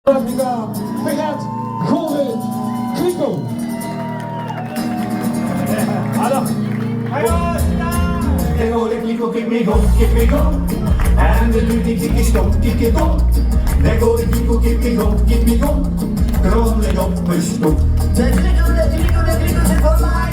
Begint Golden Kliko. Ik hoor de kliko, kip me go. En de lucht die kikkie stop, kikkie top. Ik hoor de kliko, kip me go. Kroonlijk op mijn stoep. De kliko zit voor mij.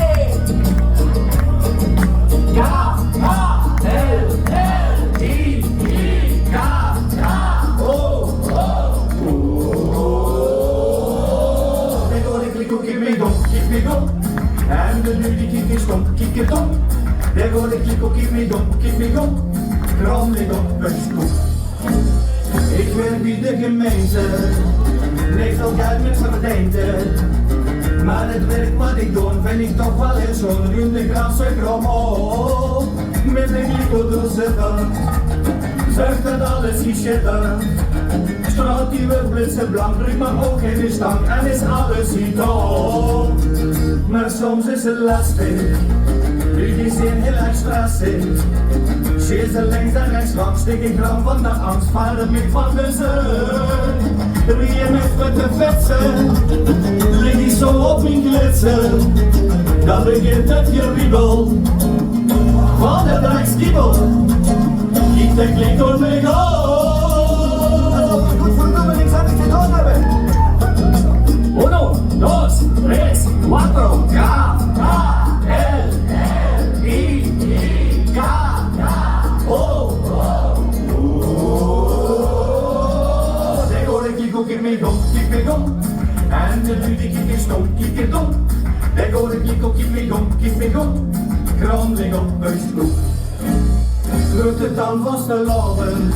Ik hoor de kliko, kip me go. En de lucht die kikkie stop, kikkie top. Ik hoor de kliko, kip me go. Kroonlijk op mijn stoep. Ik werk bij de gemeente, niks al geld met verdienten. Maar het werk wat ik doe, vind ik toch wel eens zo'n ruimte graafse krom op. Met een kliko doorzitten, zorgt dat alles is zitten. Straalt die weer blitsen blank, drukt maar ook in de stank en is alles niet op. Maar soms is het lastig, jullie zijn heel erg stressig. Chasen links en rechts langs, stik ik gram van de angst, varen me van de zon. Rieën met de vetsen, lig ik zo op mijn glitsen. Dan begint het geriebel van de drekskiebel. Ik denk ik door me Alsof ik goed verdomme niks aan te doen hebben. 1, 2, 3, 4, K, L, I, K, O. Ik hoor de kliko, kip me go. En de lucht die kikkie stom, kikkie dom. Ik hoor de kliko, kip me go. Kroonlijk op mijn stoep. Lukt het dan vast te lovend,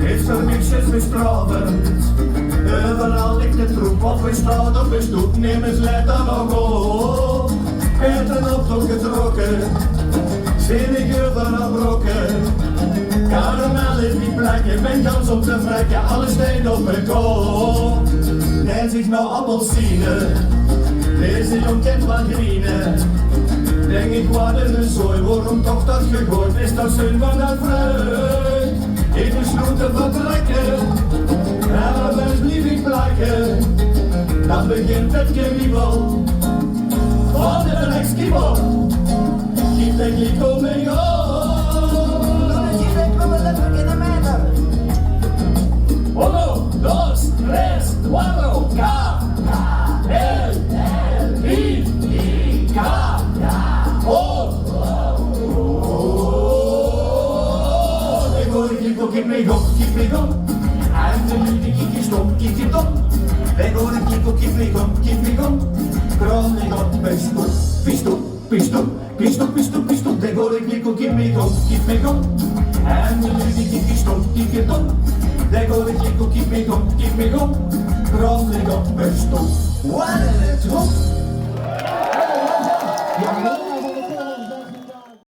is er niks bestrafend. Overal ligt de troep op mijn straat, op mijn stoep, neem eens let dan nog op. Eten op toch getrokken, zinnige van een brokken. Karamel is die plekje, ben kans op te vrekken, alles steekt op mijn kop. En zich nou appelsine, deze jong kent wat grienen. Denk ik wat is een zooi, waarom toch dat gegooid, is dat zin van dat fruit. Ik besloot te vertrekken, en best blief ik plakken. Dan begint het geriebel van de rekskiebel. Keep the kliko me go. Dan is hier ik wel letterlijk in de meter. 1, 2, 3, 4, K, L, I, K, O. Ik hoor de kliko, kip me go. En de lucht die kikkie stom, kikkie top. Ik hoor de kliko, kip me go. Kroonlijk op mijn stoep. Pistoep. Ik hoor de kliko, kip me go. En de lucht die kikkie stom, kikkie top. Ik hoor de kliko, kip me go. Kroonlijk op mijn stoep. Wat is het goed? Ja,